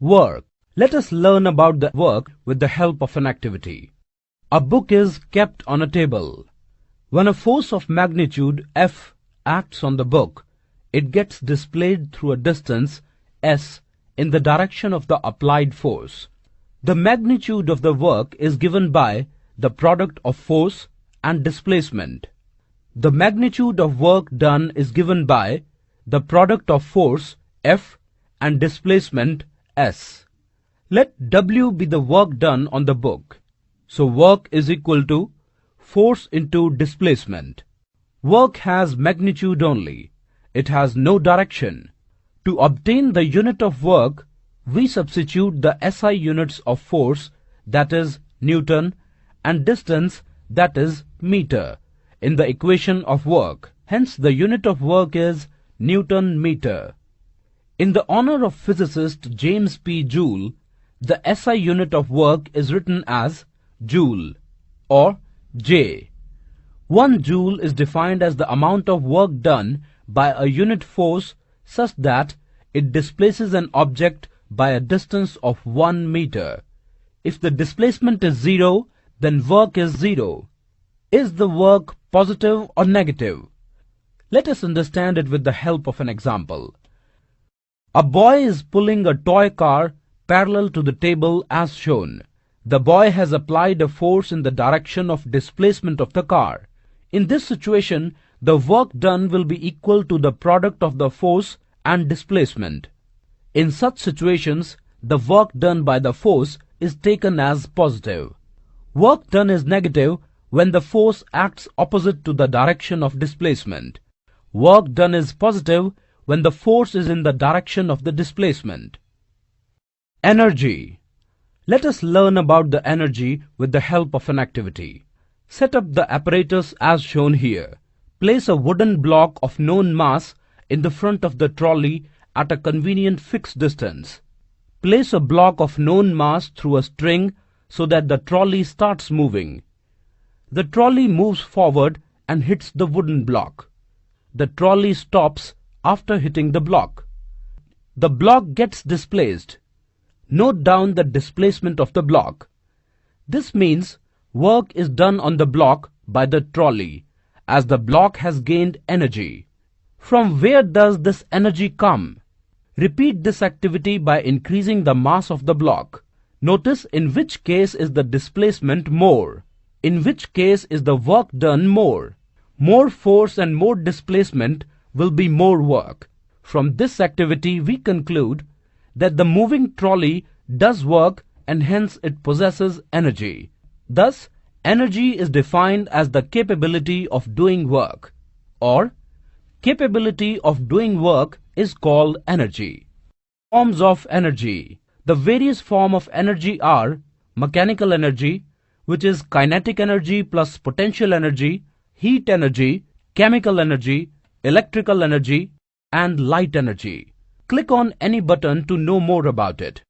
Work. Let us learn about the work with the help of an activity. A book is kept on a table. When a force of magnitude F acts on the book, it gets displayed through a distance S in the direction of the applied force. The magnitude of the work is given by the product of force and displacement. The magnitude of work done is given by the product of force F and displacement S. Let W be the work done on the book. So work is equal to force into displacement. Work has magnitude only. It has no direction. To obtain the unit of work, we substitute the SI units of force, that is Newton, and distance, that is meter, in the equation of work. Hence the unit of work is Newton meter. In the honor of physicist James P. Joule, the SI unit of work is written as Joule or J. 1 joule is defined as the amount of work done by a unit force such that it displaces an object by a distance of 1 meter. If the displacement is 0, then work is 0. Is the work positive or negative? Let us understand it with the help of an example. A boy is pulling a toy car parallel to the table as shown. The boy has applied a force in the direction of displacement of the car. In this situation, the work done will be equal to the product of the force and displacement. In such situations, the work done by the force is taken as positive. Work done is negative when the force acts opposite to the direction of displacement. Work done is positive when the force is in the direction of the displacement. Energy. Let us learn about the energy with the help of an activity. Set up the apparatus as shown here. Place a wooden block of known mass in the front of the trolley at a convenient fixed distance. Place a block of known mass through a string so that the trolley starts moving. The trolley moves forward and hits the wooden block. The trolley stops after hitting the block. The block gets displaced. Note down the displacement of the block. This means work is done on the block by the trolley, as the block has gained energy. From where does this energy come? Repeat this activity by increasing the mass of the block. Notice in which case is the displacement more. In which case is the work done more. More force and more displacement will be more work. From this activity we conclude that the moving trolley does work and hence it possesses energy. Thus, energy is defined as the capability of doing work, or capability of doing work is called energy. Forms of energy. The various forms of energy are mechanical energy, which is kinetic energy plus potential energy, heat energy, chemical energy, electrical energy, and light energy. Click on any button to know more about it.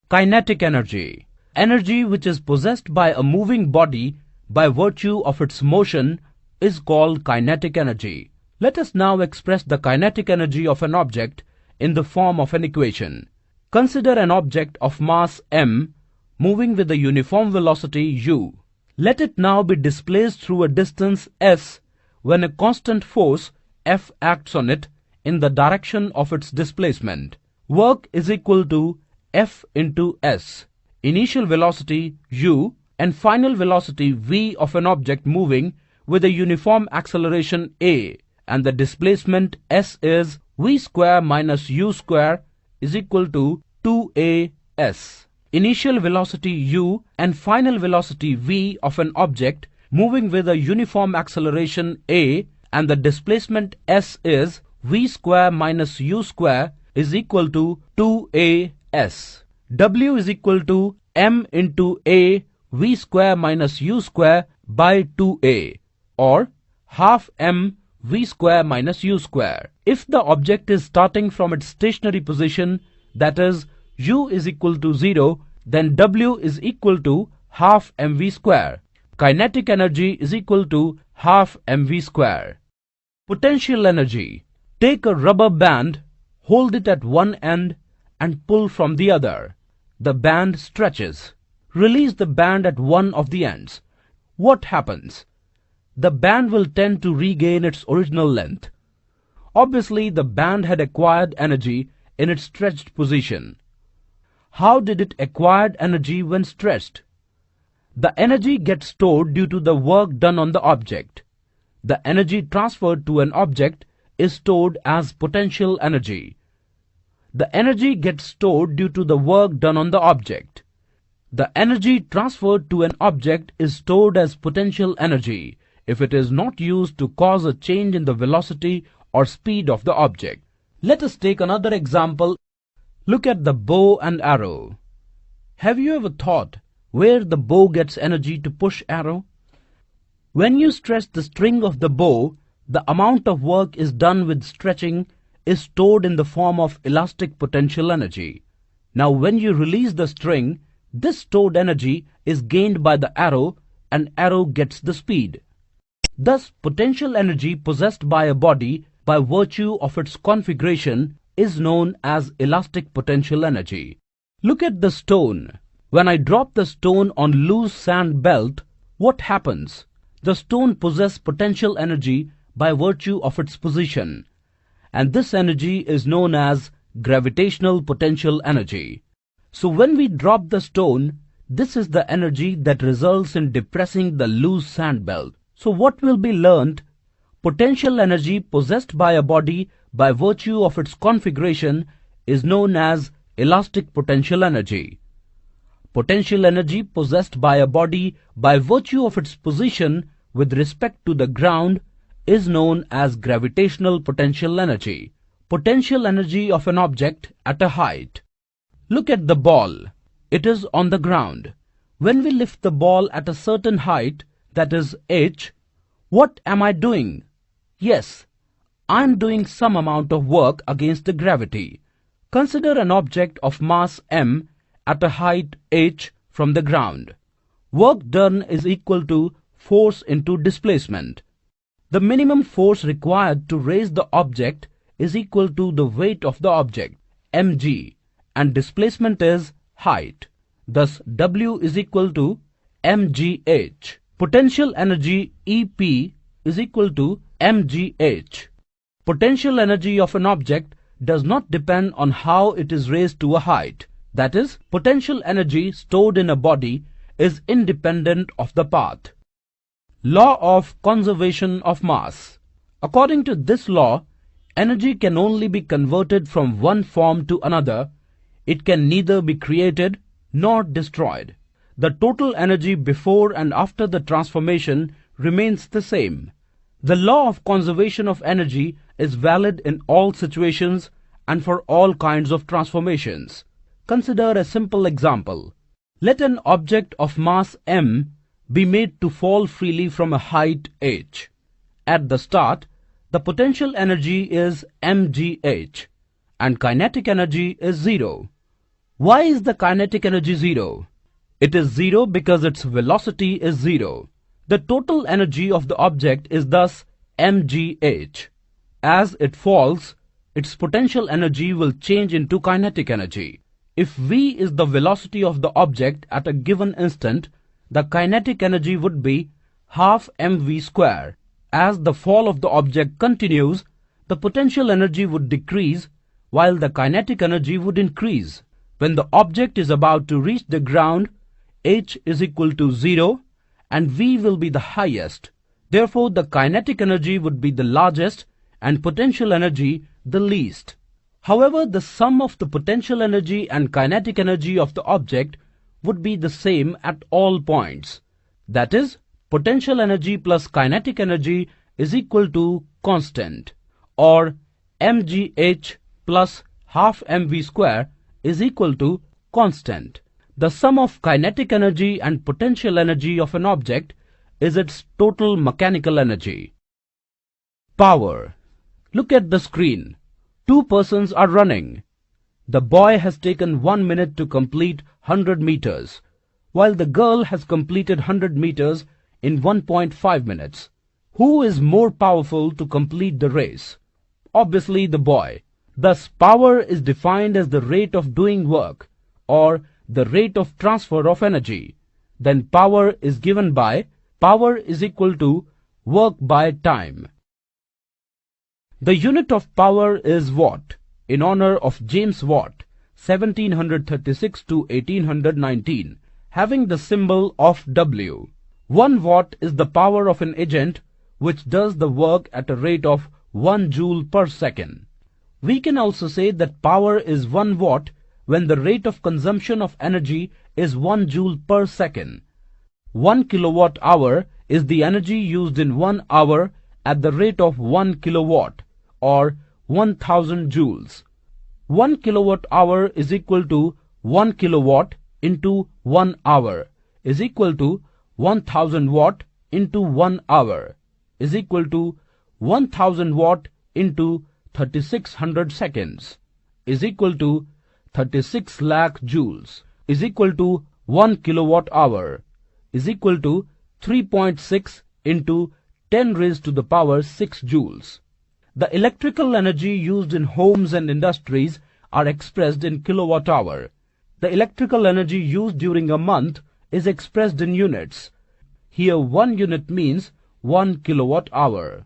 Kinetic energy. Energy which is possessed by a moving body by virtue of its motion is called kinetic energy. Let us now express the kinetic energy of an object in the form of an equation. Consider an object of mass m moving with a uniform velocity u. Let it now be displaced through a distance s when a constant force F acts on it in the direction of its displacement. Work is equal to F into S. Initial velocity u and final velocity v of an object moving with a uniform acceleration a, and the displacement s is v square minus u square is equal to 2as. Initial velocity u and final velocity v of an object moving with a uniform acceleration a, and the displacement s is v square minus u square is equal to 2as. W is equal to m into a v square minus u square by 2a, or half m v square minus u square. If the object is starting from its stationary position, that is u is equal to 0, then W is equal to half mv square. Kinetic energy is equal to half mv square. Potential energy. Take a rubber band, Hold it at one end and pull from the other. The band stretches. Release the band at one of the ends. What happens? The band will tend to regain its original length. Obviously, the band had acquired energy in its stretched position. How did it acquire energy when stretched? The energy gets stored due to the work done on the object. The energy transferred to an object is stored as potential energy. The energy gets stored due to the work done on the object. The energy transferred to an object is stored as potential energy if it is not used to cause a change in the velocity or speed of the object. Let us take another example. Look at the bow and arrow. Have you ever thought where the bow gets energy to push arrow? When you stretch the string of the bow, the amount of work is done with stretching is stored in the form of elastic potential energy. Now when you release the string, this stored energy is gained by the arrow and arrow gets the speed. Thus, potential energy possessed by a body by virtue of its configuration is known as elastic potential energy. Look at the stone. When I drop the stone on loose sand belt, what happens? The stone possesses potential energy by virtue of its position, and this energy is known as gravitational potential energy. So when we drop the stone, this is the energy that results in depressing the loose sand belt. So what will be learned? Potential energy possessed by a body by virtue of its configuration is known as elastic potential energy. Potential energy possessed by a body by virtue of its position with respect to the ground is known as gravitational potential energy. Potential energy of an object at a height. Look at the ball. It is on the ground. When we lift the ball at a certain height, that is h, what am I doing? Yes, I am doing some amount of work against the gravity. Consider an object of mass m at a height h from the ground. Work done is equal to force into displacement. The minimum force required to raise the object is equal to the weight of the object, mg, and displacement is height. Thus, W is equal to mgh. Potential energy EP is equal to mgh. Potential energy of an object does not depend on how it is raised to a height. That is, potential energy stored in a body is independent of the path. Law of conservation of mass. According to this law, energy can only be converted from one form to another. It can neither be created nor destroyed. The total energy before and after the transformation remains the same. The law of conservation of energy is valid in all situations and for all kinds of transformations. Consider a simple example. Let an object of mass m be made to fall freely from a height h. At the start, the potential energy is mgh and kinetic energy is 0. Why is the kinetic energy 0? It is 0 because its velocity is 0. The total energy of the object is thus mgh. As it falls, its potential energy will change into kinetic energy. If v is the velocity of the object at a given instant, the kinetic energy would be half mv square. As the fall of the object continues, the potential energy would decrease while the kinetic energy would increase. When the object is about to reach the ground, h is equal to 0 and v will be the highest. Therefore, the kinetic energy would be the largest and potential energy the least. However, the sum of the potential energy and kinetic energy of the object would be the same at all points. That is, potential energy plus kinetic energy is equal to constant, or mgh plus half mv square is equal to constant. The sum of kinetic energy and potential energy of an object is its total mechanical energy. Power. Look at the screen. Two persons are running. The boy has taken 1 minute to complete 100 meters, while the girl has completed 100 meters in 1.5 minutes. Who is more powerful to complete the race? Obviously the boy. Thus, power is defined as the rate of doing work or the rate of transfer of energy. Then power is given by power is equal to work by time. The unit of power is watt, in honor of James Watt, 1736 to 1819, having the symbol of W. 1 watt is the power of an agent which does the work at a rate of 1 joule per second. We can also say that power is 1 watt when the rate of consumption of energy is 1 joule per second. 1 kilowatt hour is the energy used in 1 hour at the rate of 1 kilowatt or 1000 joules. 1 kilowatt hour is equal to 1 kilowatt into 1 hour is equal to 1000 watt into 1 hour is equal to 1000 watt into 3600 seconds is equal to 36 lakh joules is equal to 1 kilowatt hour is equal to 3.6 into 10 raised to the power 6 joules. The electrical energy used in homes and industries are expressed in kilowatt hour. The electrical energy used during a month is expressed in units. Here 1 unit means 1 kilowatt hour.